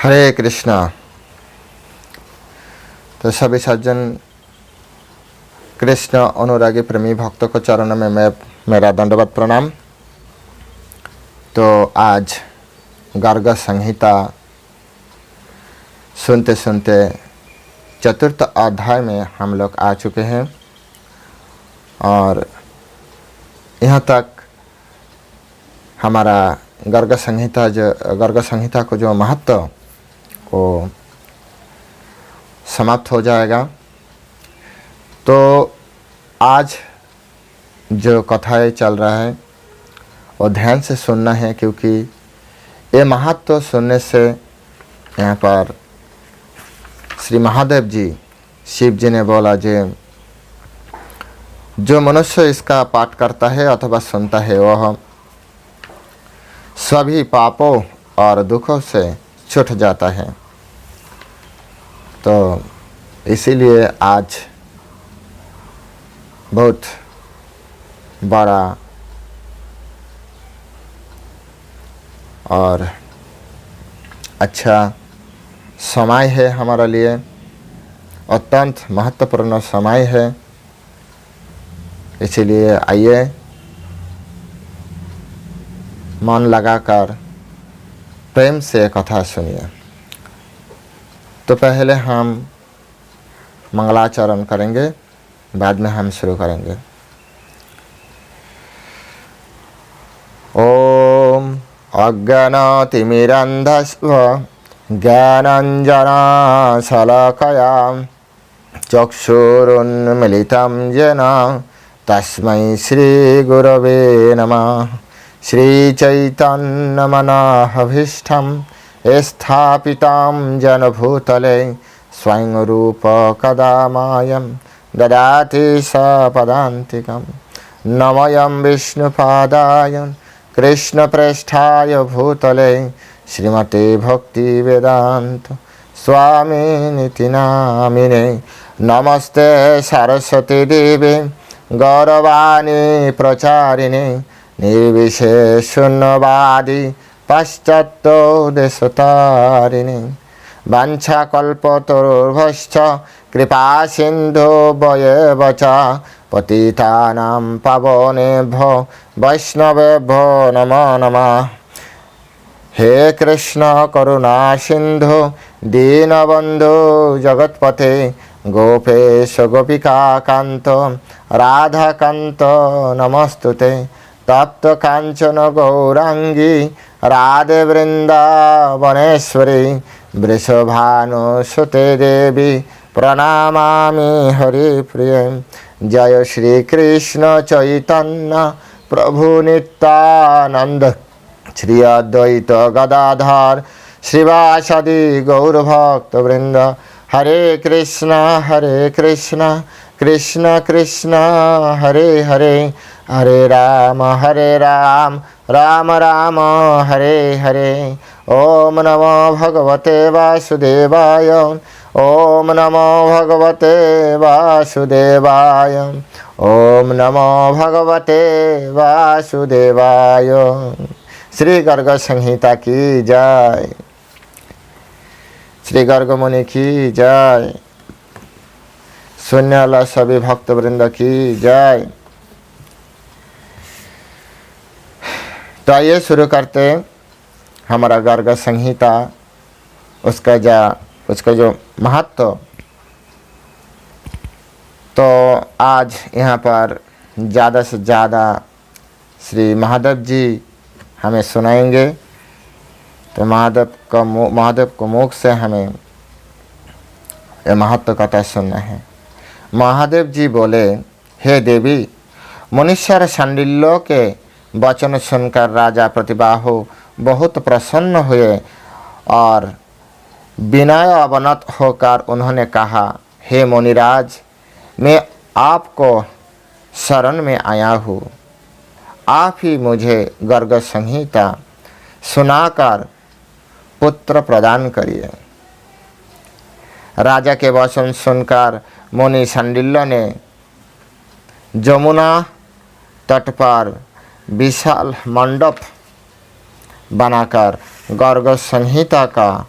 हरे कृष्णा। तो सभी सज्जन कृष्ण अनुरागी प्रेमी भक्तों को चरणों में मेरा दंडवत प्रणाम। तो आज गर्ग संहिता सुनते सुनते चतुर्थ अध्याय में हम लोग आ चुके हैं और यहाँ तक हमारा गर्ग संहिता को जो महत्व वो समाप्त हो जाएगा। तो आज जो कथाएं चल रहा है वो ध्यान से सुनना है, क्योंकि ये महत्व सुनने से यहाँ पर श्री महादेव जी शिव जी ने बोला जो मनुष्य इसका पाठ करता है अथवा सुनता है वह सभी पापों और दुखों से छूट जाता है। तो इसीलिए आज बहुत बड़ा और अच्छा समय है हमारे लिए, अत्यंत महत्वपूर्ण समय है। इसीलिए आइए मन लगाकर प्रेम से कथा सुनिए। तो पहले हम मंगलाचरण करेंगे, बाद में हम शुरू करेंगे। ओम अज्ञानतिमिरन्धस्व ज्ञानाञ्जनशलाकया चक्षुरुन्मीलितं येन तस्मै श्रीगुरवे नमः। श्रीचैतन्यमनोभीष्टं स्थापितं जनभूतले स्वयं रूप कदा मायं ददाति सपदान्तिकं। नमोऽयं विष्णुपादाय कृष्णप्रेष्ठाय भूतले श्रीमते भक्तिवेदान्त स्वामिनिति नामिने। नमस्ते सरस्वती देवे गौरवाणी प्रचारिणे निर्विशेषशून्यवादी पाश्चात्योदेशतारिणे। वाञ्छाकल्पतरुभ्यश्च कृपा सिन्धुभ्येव च पतितानां पावनेभ्यो वैष्णवेभ्यो नमो नमः। हे कृष्ण करुणा सिन्धु दीनबन्धु जगत्पते गोपेश गोपिकान्त राधाकान्त नमस्तुते। तप्त कांचन गौरांगी राधे वृंदावनेश्वरी वृषभानुसुते देवी प्रणमामि हरिप्रिय। जय श्री कृष्ण चैतन्य प्रभु नित्यानंद श्री अद्वैत गदाधर श्रीवासदि गौरभक्तवृंद। हरे कृष्ण कृष्ण कृष्ण हरे हरे, हरे राम राम राम हरे हरे। ओम नमो भगवते वासुदेवाय, ओम नमो भगवते वासुदेवाय, ओम नमो भगवते वासुदेवाय। श्री गर्ग संहिता की जय, श्री गर्ग मुनि की जय, सुनने वाला सभी भक्तवृंद की जय। तो आइए शुरू करते हमारा गर्ग संहिता, उसका जो महत्व। तो आज यहाँ पर ज़्यादा से ज़्यादा श्री महादेव जी हमें सुनाएंगे। तो महादेव को मुख से हमें यह महत्व कथा सुनना है। महादेव जी बोले, हे देवी, मुनीश्वर शांडिल्य के वचन सुनकर राजा प्रतिबाहु बहुत प्रसन्न हुए और विनय अवनत होकर उन्होंने कहा, हे मुनिराज, मैं आपको शरण में आया हूँ। आप ही मुझे गर्ग संहिता सुनाकर पुत्र प्रदान करिए। राजा के वचन सुनकर मुनि शांडिल्य ने जमुना तट पर विशाल मंडप बनाकर गर्ग संहिता का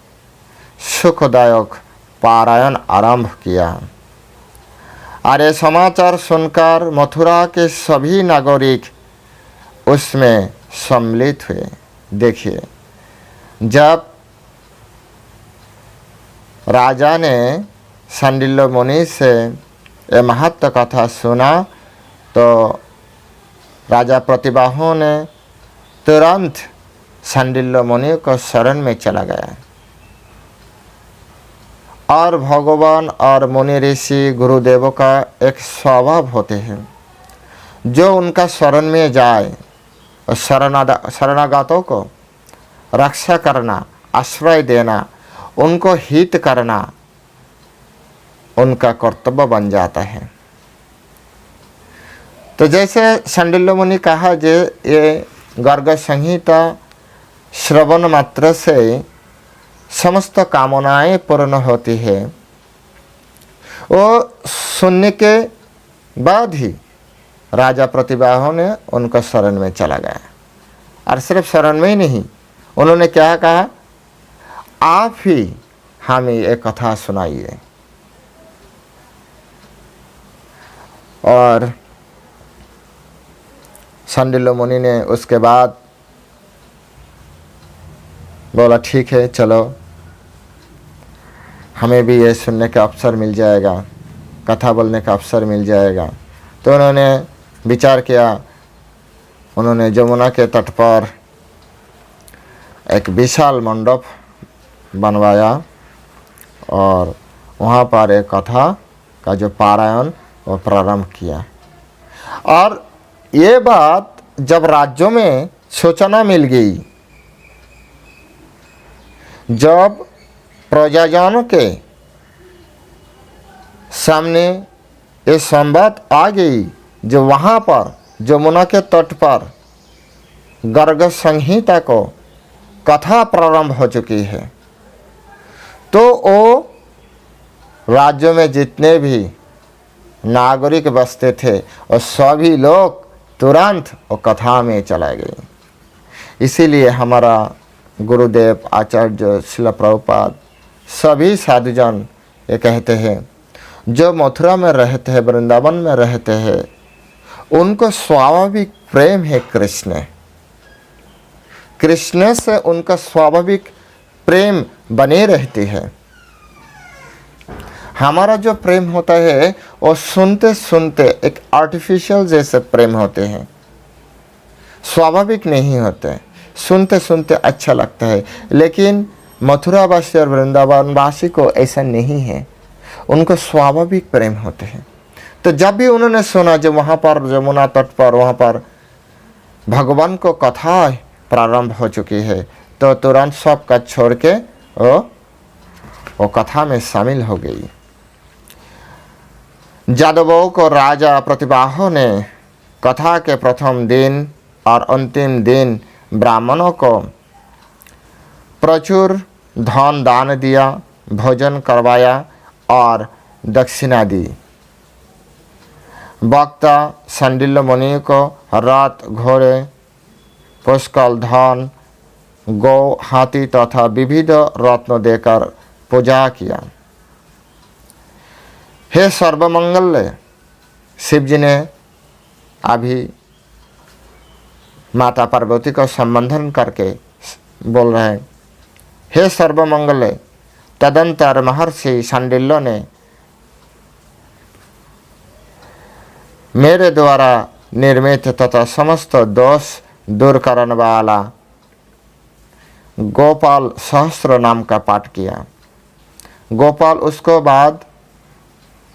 सुखदायक पारायण आरंभ किया। और ये समाचार सुनकर मथुरा के सभी नागरिक उसमें सम्मिलित हुए। देखिए, जब राजा ने शांडिल्य मुनि से ये महत्व कथा सुना तो राजा प्रतिबाहु ने तुरंत शांडिल्य मुनि को शरण में चला गया। और भगवान और मुनि ऋषि गुरुदेवों का एक स्वभाव होते हैं, जो उनका शरण में जाए और शरणागतों को रक्षा करना, आश्रय देना, उनको हित करना उनका कर्तव्य बन जाता है। तो जैसे शांडिल्य मुनि कहा, जे ये गर्ग संहिता श्रवण मात्र से समस्त कामनाएं पूर्ण होती है, वो सुनने के बाद ही राजा प्रतिबाहु ने उनको शरण में चला गया। और सिर्फ शरण में ही नहीं, उन्होंने क्या कहा, आप ही हमें ये कथा सुनाइए। और शांडिल्य मुनि ने उसके बाद बोला, ठीक है, चलो हमें भी ये सुनने का अवसर मिल जाएगा, कथा बोलने का अवसर मिल जाएगा। तो उन्होंने विचार किया, उन्होंने यमुना के तट पर एक विशाल मंडप बनवाया और वहाँ पर एक कथा का जो पारायण वो प्रारंभ किया। और ये बात जब राज्यों में सूचना मिल गई, जब प्रजाजनों के सामने ये संवाद आ गई, जो वहाँ पर यमुना के तट पर गर्ग संहिता को कथा प्रारंभ हो चुकी है, तो वो राज्यों में जितने भी नागरिक बसते थे और सभी लोग तुरंत वो कथा में चले गए। इसीलिए हमारा गुरुदेव आचार्य श्रील प्रभुपाद सभी साधुजन ये कहते हैं, जो मथुरा में रहते हैं, वृंदावन में रहते हैं, उनको स्वाभाविक प्रेम है कृष्ण से उनका स्वाभाविक प्रेम बने रहती है। हमारा जो प्रेम होता है वो सुनते सुनते एक आर्टिफिशियल जैसे प्रेम होते हैं, स्वाभाविक नहीं होते। सुनते सुनते अच्छा लगता है, लेकिन मथुरावासी और वृंदावनवासी को ऐसा नहीं है, उनको स्वाभाविक प्रेम होते हैं। तो जब भी उन्होंने सुना जो वहाँ पर यमुना तट पर वहाँ पर भगवान को कथा प्रारंभ हो चुकी है, तो तुरंत सब का छोड़ के वो कथा में शामिल हो गई। यादवों को राजा प्रतिबाहु ने कथा के प्रथम दिन और अंतिम दिन ब्राह्मणों को प्रचुर धन दान दिया, भोजन करवाया और दक्षिणा दी। वक्ता शांडिल्य मुनि को रथ, घोड़े, पुष्कल धन, गौ, हाथी तथा विविध रत्न देकर पूजा किया। हे सर्वमंगल, शिव जी ने अभी माता पार्वती को संबोधन करके बोल रहे हैं, हे सर्वमंगल। तदंतर महर्षि शांडिल्य ने मेरे द्वारा निर्मित तथा समस्त दोष दूर करने वाला गोपाल सहस्त्र नाम का पाठ किया। गोपाल उसको बाद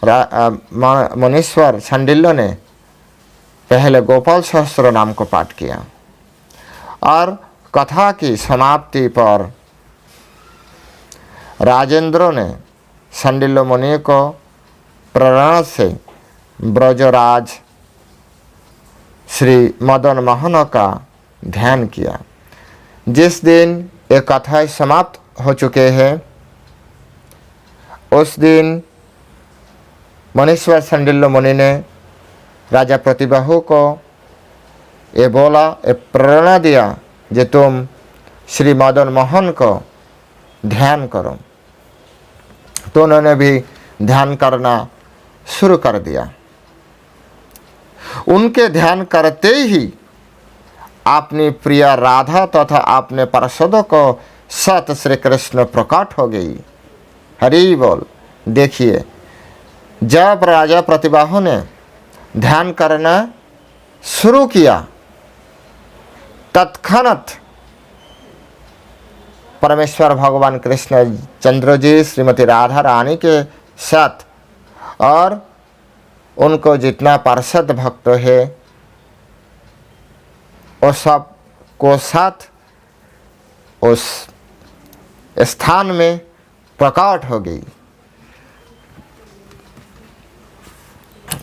मुनीश्वर शांडिल्य ने पहले गोपाल सहस्त्र नाम को पाठ किया। और कथा की समाप्ति पर राजेंद्र ने शांडिल्य मुनि को प्रेरणा से ब्रजराज श्री मदन मोहन का ध्यान किया। जिस दिन ये कथाएं समाप्त हो चुके हैं, उस दिन मुनीश्वर शांडिल्य मुनि ने राजा प्रतिबाहु को ये बोला, ये प्रेरणा दिया, जे तुम श्री मदन मोहन को ध्यान करो। तो उन्होंने भी ध्यान करना शुरू कर दिया। उनके ध्यान करते ही अपनी प्रिय राधा तथा अपने पार्षदों को सत श्री कृष्ण प्रकट हो गई। हरि बोल। देखिए, जब राजा प्रतिबाहु ने ध्यान करना शुरू किया, तत्क्षणात परमेश्वर भगवान कृष्ण चंद्र जी श्रीमती राधा रानी के साथ और उनको जितना पार्षद भक्त है वो सब को साथ उस स्थान में प्रकट हो गई।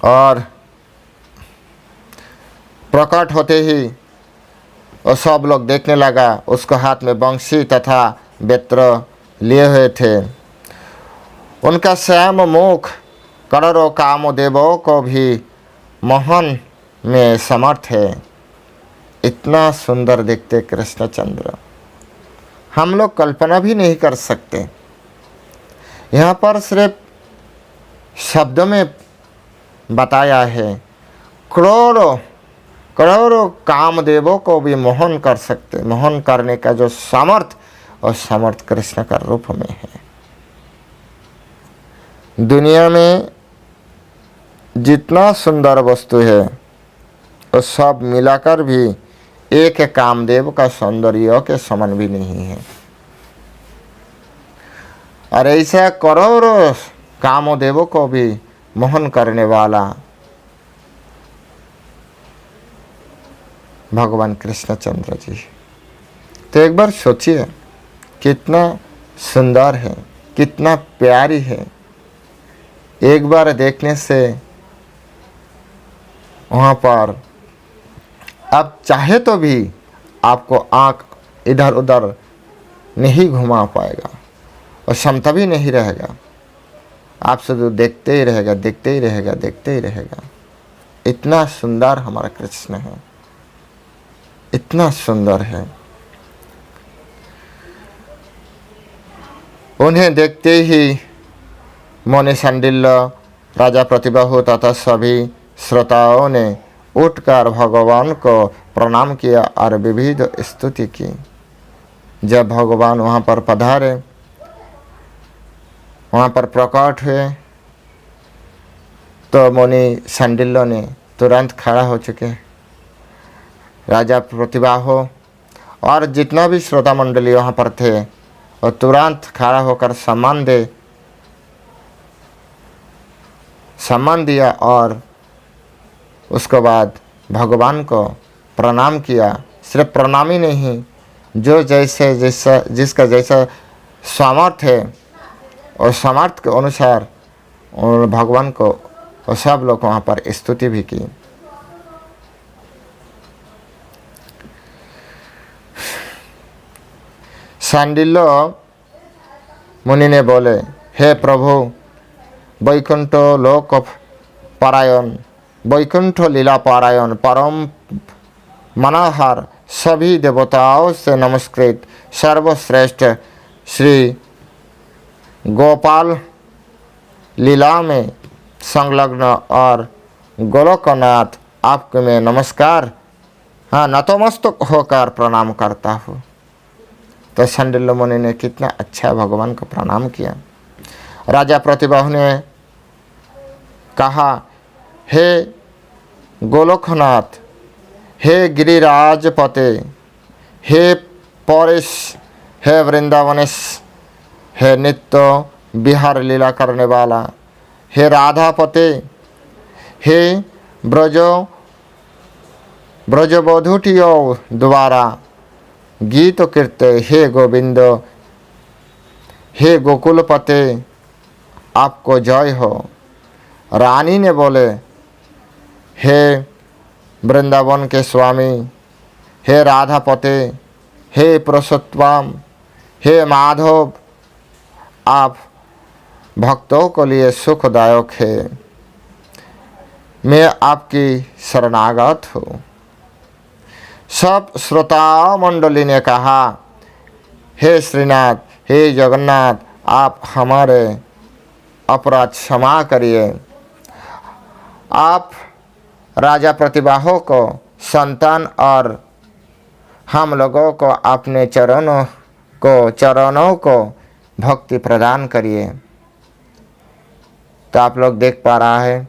और प्रकट होते ही और सब लोग देखने लगा। उसको हाथ में बंशी तथा बेत्र लिए हुए थे। उनका श्याम मुख करोड़ों कामदेवों को भी मोहन में समर्थ है। इतना सुंदर दिखते कृष्णचंद्र, हम लोग कल्पना भी नहीं कर सकते। यहाँ पर सिर्फ शब्दों में बताया है, करोड़ों करोड़ों कामदेवों को भी मोहन कर सकते। मोहन करने का जो सामर्थ और सामर्थ कृष्ण का रूप में है। दुनिया में जितना सुंदर वस्तु है वो सब मिलाकर भी एक कामदेव का सौंदर्य के समान भी नहीं है। और ऐसा करोड़ों कामदेवों को भी मोहन करने वाला भगवान कृष्णचंद्र जी। तो एक बार सोचिए, कितना सुंदर है, कितना प्यारी है। एक बार देखने से वहाँ पर आप चाहे तो भी आपको आँख इधर उधर नहीं घुमा पाएगा और क्षमता भी नहीं रहेगा। आप शुद्ध देखते ही रहेगा, देखते ही रहेगा, देखते ही रहेगा। इतना सुंदर हमारा कृष्ण है, इतना सुंदर है। उन्हें देखते ही मुनि शांडिल्य, राजा प्रतिबाहु तथा सभी श्रोताओं ने उठकर भगवान को प्रणाम किया और विविध स्तुति की। जब भगवान वहाँ पर पधारे, वहाँ पर प्रकट हुए, तो मुनि शांडिल्य ने तुरंत खड़ा हो चुके। राजा प्रतिबाहु और जितना भी श्रोता मंडली वहाँ पर थे वो तुरंत खड़ा होकर सम्मान दिया और उसके बाद भगवान को प्रणाम किया। सिर्फ प्रणाम ही नहीं, जो जिसका जैसा सामर्थ्य है और सामर्थ्य के अनुसार उन्होंने भगवान को और सब लोग वहाँ पर स्तुति भी की। शांडिल्य मुनि ने बोले, हे प्रभु, वैकुंठ लोक पारायण, वैकुंठ लीला पारायण, परम मनोहर, सभी देवताओं से नमस्कृत, सर्वश्रेष्ठ श्री गोपाल लीला में संलग्न और गोलोकनाथ, आपको मैं नमस्कार नतमस्तक होकर प्रणाम करता हूँ। तो शांडिल्य मुनि ने कितना अच्छा भगवान को प्रणाम किया। राजा प्रतिबाहु ने कहा, हे गोलोकनाथ, हे गिरिराजपते, हे पौरेश, हे वृंदावनेश, हे नित्य विहार लीला करने वाला, हे राधापते, हे ब्रजबधूटियों द्वारा गीत कीर्ते, हे गोविंद, हे गोकुलपते, आपको जय हो। रानी ने बोले, हे वृंदावन के स्वामी, हे राधापते, हे पुरुषोत्तम, हे माधव, आप भक्तों के लिए सुखदायक है। मैं आपकी शरणागत हूँ। सब श्रोता मंडली ने कहा, हे श्रीनाथ, हे जगन्नाथ, आप हमारे अपराध क्षमा करिए। आप राजा प्रतिभाओं को संतान और हम लोगों को अपने चरणों को भक्ति प्रदान करिए। तो आप लोग देख पा रहा है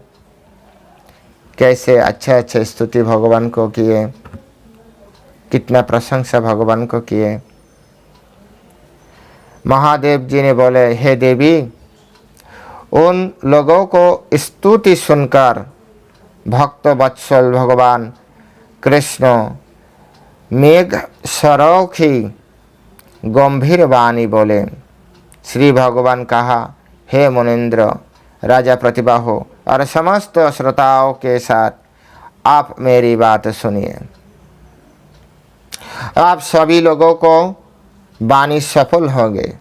कैसे अच्छे स्तुति भगवान को किए, कितना प्रशंसा भगवान को किए। महादेव जी ने बोले, हे देवी, उन लोगों को स्तुति सुनकर भक्त वत्सल भगवान कृष्ण मेघ सरोखी गंभीर वाणी बोले। श्री भगवान कहा, हे मुनीन्द्र, राजा प्रतिभा हो और समस्त श्रोताओं के साथ आप मेरी बात सुनिए। आप सभी लोगों को वाणी सफल होंगे।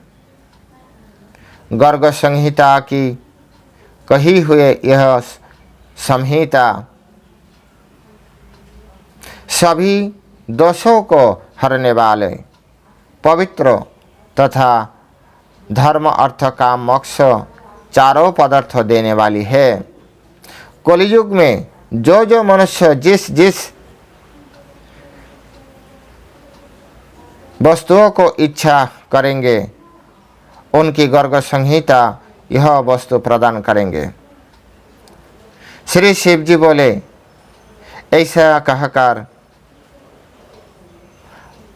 गर्ग संहिता की कही हुए यह संहिता सभी दोषों को हरने वाले, पवित्र तथा धर्म अर्थ काम मोक्ष चारों पदार्थ देने वाली है। कलियुग में जो मनुष्य जिस वस्तुओं को इच्छा करेंगे उनकी गर्ग संहिता यह वस्तु प्रदान करेंगे। श्री शिव जी बोले, ऐसा कहकर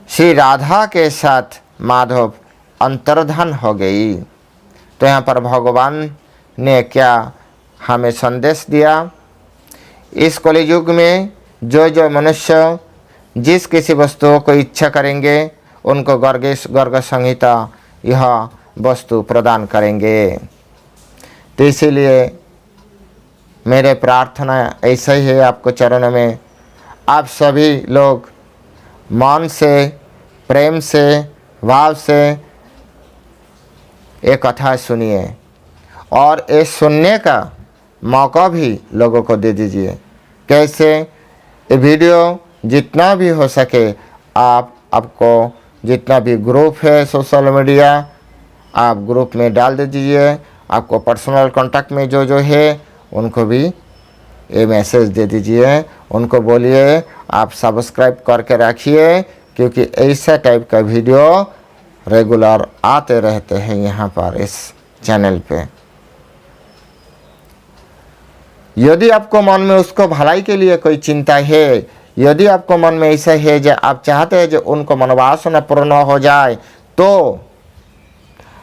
श्री राधा के साथ माधव अंतर्धान हो गई। तो यहाँ पर भगवान ने क्या हमें संदेश दिया? इस कलियुग में जो मनुष्य जिस किसी वस्तुओं को इच्छा करेंगे उनको गर्ग संहिता यह वस्तु प्रदान करेंगे। तो इसीलिए मेरे प्रार्थना ऐसा ही है आपको चरणों में, आप सभी लोग मन से, प्रेम से, भाव से ये कथा सुनिए और ये सुनने का मौका भी लोगों को दे दीजिए। कैसे? ये वीडियो जितना भी हो सके आपको जितना भी ग्रुप है सोशल मीडिया, आप ग्रुप में डाल दे दीजिए। आपको पर्सनल कांटेक्ट में जो है उनको भी ये मैसेज दे दीजिए। उनको बोलिए आप सब्सक्राइब करके रखिए, क्योंकि ऐसा टाइप का वीडियो रेगुलर आते रहते हैं यहाँ पर इस चैनल पे। यदि आपको मन में उसको भलाई के लिए कोई चिंता है, यदि आपको मन में ऐसा है जो आप चाहते हैं जो उनको मनोवासना पूर्ण हो जाए, तो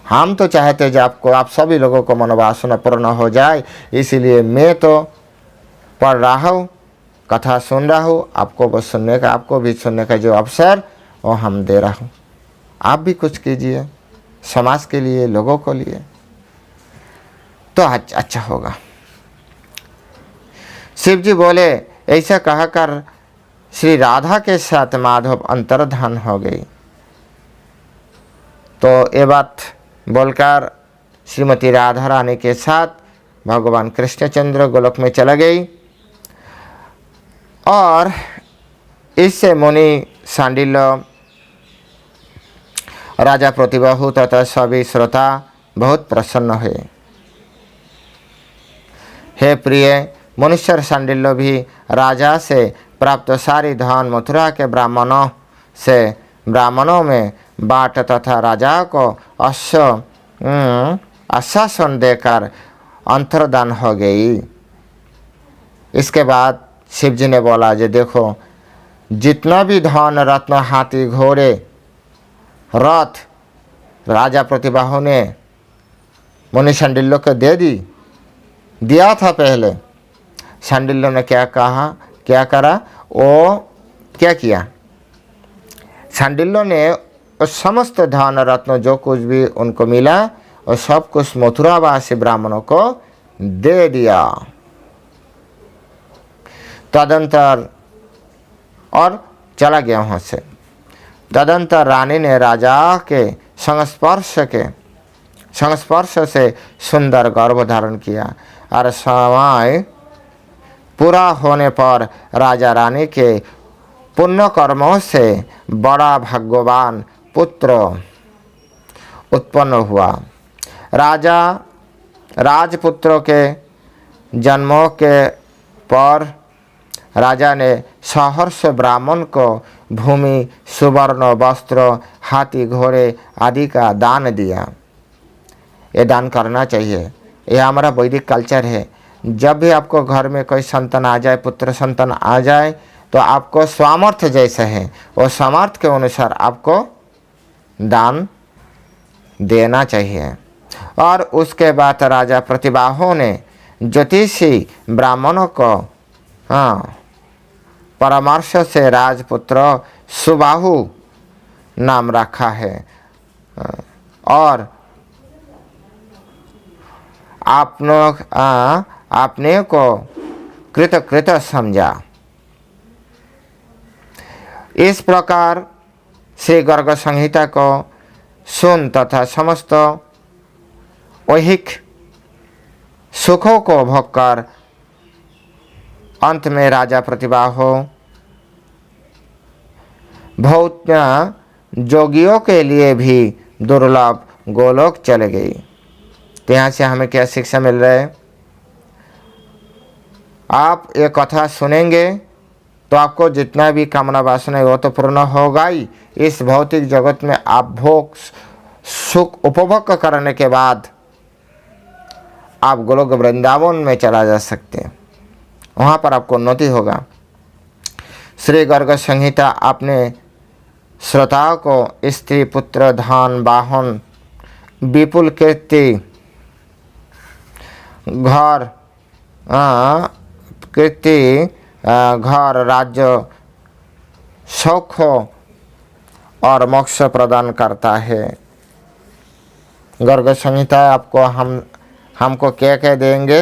हम तो चाहते हैं जो आप सभी लोगों को मनोवासना पूर्ण हो जाए। इसीलिए मैं तो पढ़ रहा हूँ, कथा सुन रहा हूँ, आपको भी सुनने का जो अवसर वो हम दे रहा हूँ। आप भी कुछ कीजिए समाज के लिए, लोगों को लिए, तो अच्छा होगा। शिव जी बोले, ऐसा कहकर श्री राधा के साथ माधव अंतर्धान हो गई। तो ये बात बोलकर श्रीमती राधा रानी के साथ भगवान कृष्णचंद्र गोलोक में चला गई और इससे मुनि सांडिल्य, राजा प्रतिबाहु तथा सभी श्रोता बहुत प्रसन्न हुए। हे प्रिय, मनुष्य सांडिल्य भी राजा से प्राप्त सारी धन मथुरा के ब्राह्मणों में बांट तथा राजा को आश्वासन देकर अंतर्धान हो गई। इसके बाद शिव जी ने बोला, जो देखो जितना भी धन रत्न, हाथी, घोड़े, रथ राजा प्रतिबाहु ने मुनि सांडिल्य को दिया था। पहले सांडिल्य ने क्या करा, वो क्या किया? सांडिल्य ने उस समस्त धन रत्न जो कुछ भी उनको मिला और सब कुछ मथुरावासी ब्राह्मणों को दे दिया। तदंतर और चला गया वहाँ से। तदंतर रानी ने राजा के संस्पर्श से सुंदर गर्भ धारण किया और समय पूरा होने पर राजा रानी के पुण्य कर्मों से बड़ा भाग्यवान पुत्र उत्पन्न हुआ। राजा राजपुत्रों के जन्मों के पर राजा ने सहर्ष ब्राह्मण को भूमि, सुवर्ण, वस्त्र, हाथी, घोड़े आदि का दान दिया। ये दान करना चाहिए, यह हमारा वैदिक कल्चर है। जब भी आपको घर में कोई संतान आ जाए, पुत्र संतान आ जाए, तो आपको सामर्थ्य जैसे है वो सामर्थ्य के अनुसार आपको दान देना चाहिए। और उसके बाद राजा प्रतिबाहु ने ज्योतिषी ब्राह्मणों को परामर्श से राजपुत्र सुबाहु नाम रखा है और आपने को कृत समझा। इस प्रकार श्री गर्ग संहिता को सुन तथा समस्त ऐहिक सुखों को भोग कर अंत में राजा प्रतिबाहु भौतिक जोगियों के लिए भी दुर्लभ गोलोक चले गई। तो यहाँ से हमें क्या शिक्षा मिल रहा है? आप ये कथा सुनेंगे तो आपको जितना भी कामना वासना है वो तो पूर्ण होगा ही। इस भौतिक जगत में आप भोग सुख उपभोग करने के बाद आप गोलोक वृंदावन में चला जा सकते हैं, वहाँ पर आपको उन्नति होगा। श्री गर्ग संहिता अपने श्रोताओं को स्त्री, पुत्र, धन, वाहन, विपुल कीर्ति, घर घर, राज्य, सुख और मोक्ष प्रदान करता है। गर्ग संहिता आपको हमको क्या क्या देंगे?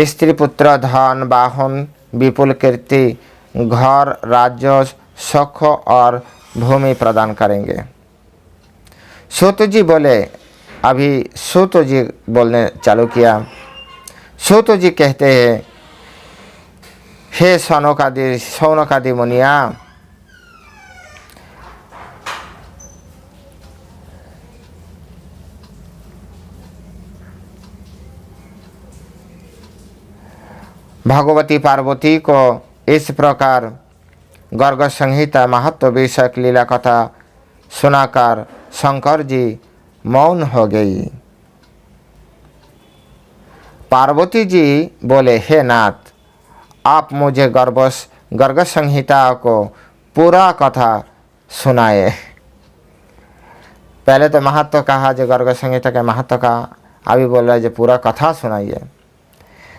स्त्री, पुत्र, धन, वाहन, विपुल कीर्ति, घर, राज्य, सुख और भूमि प्रदान करेंगे। सूत जी बोले, अभी सूत जी बोलने चालू किया। सूत जी कहते हैं, हे सौनकादि मुनिया, भगवती पार्वती को इस प्रकार गर्ग संहिता महत्व विषयक लीला कथा सुनाकर शंकर जी मौन हो गई। पार्वती जी बोले, हे नाथ, आप मुझे गर्ग संहिता को पूरा कथा सुनाए। पहले तो महत्व कहा, जो गर्ग संहिता के महत्व का, अभी बोल रहा है जो पूरा कथा सुनाइए,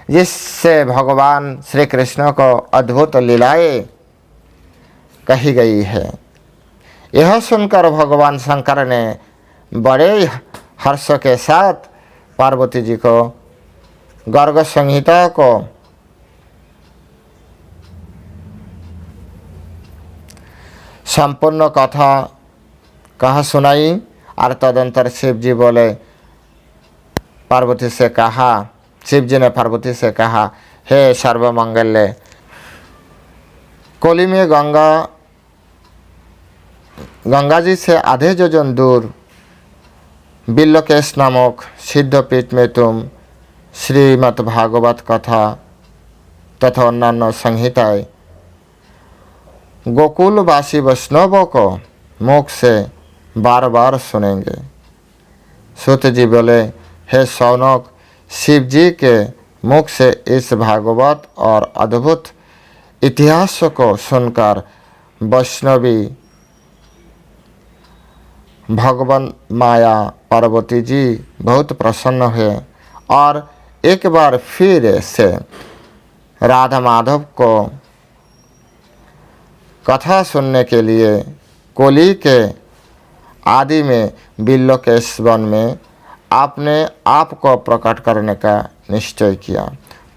जिससे भगवान श्री कृष्ण को अद्भुत लीलाएं कही गई है। यह सुनकर भगवान शंकर ने बड़े हर्ष के साथ पार्वती जी को गर्ग संहिता को संपूर्ण कथा कहा सुनाई। और तदंतर शिव जी बोले, पार्वती से कहा, शिव जी ने पार्वती से कहा, हे सर्वमंगल्य, कोली में गंगा जी से आधे योजन दूर बिल्लकेश नामक सिद्धपीठ में तुम श्रीमद् भागवत कथा तथा अन्यान्य संहिताएं गोकुलवासी वैष्णवों को मुख से बार बार सुनेंगे। सूत जी बोले, हे सौनक, शिव जी के मुख से इस भागवत और अद्भुत इतिहास को सुनकर वैष्णवी भगवान माया पार्वती जी बहुत प्रसन्न हुए और एक बार फिर से राधा माधव को कथा सुनने के लिए कोली के आदि में बिल्लकेश वन में आपने आप को प्रकट करने का निश्चय किया।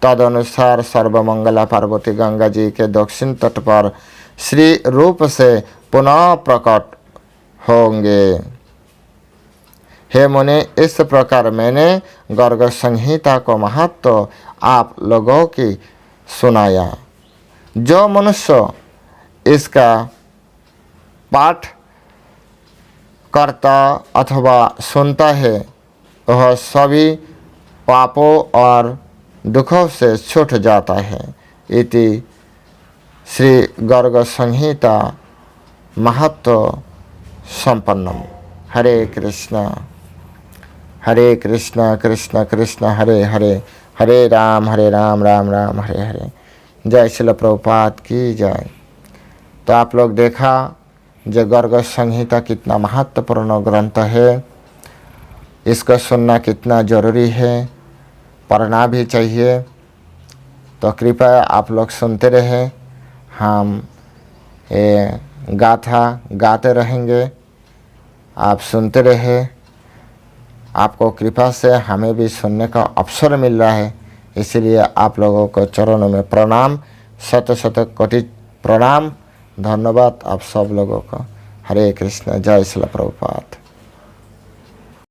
तदनुसार सर्वमंगला पार्वती गंगा जी के दक्षिण तट पर श्री रूप से पुनः प्रकट होंगे। हे मुनि, इस प्रकार मैंने गर्ग संहिता को महत्व आप लोगों की सुनाया। जो मनुष्य इसका पाठ करता अथवा सुनता है वह सभी पापों और दुखों से छूट जाता है। इति श्री गर्ग संहिता महत्व संपन्नम। हरे कृष्ण कृष्ण कृष्ण हरे हरे, हरे राम राम राम हरे हरे। जय श्रील प्रभुपाद की जय। तो आप लोग देखा जो गर्ग संहिता कितना महत्वपूर्ण ग्रंथ है, इसको सुनना कितना ज़रूरी है, पढ़ना भी चाहिए। तो कृपया आप लोग सुनते रहें, हम ये गाथा गाते रहेंगे, आप सुनते रहे। आपको कृपा से हमें भी सुनने का अवसर मिल रहा है, इसलिए आप लोगों को चरणों में प्रणाम, शत शत कोटि प्रणाम, धन्यवाद आप सब लोगों का। हरे कृष्ण, जय श्रील प्रभुपाद।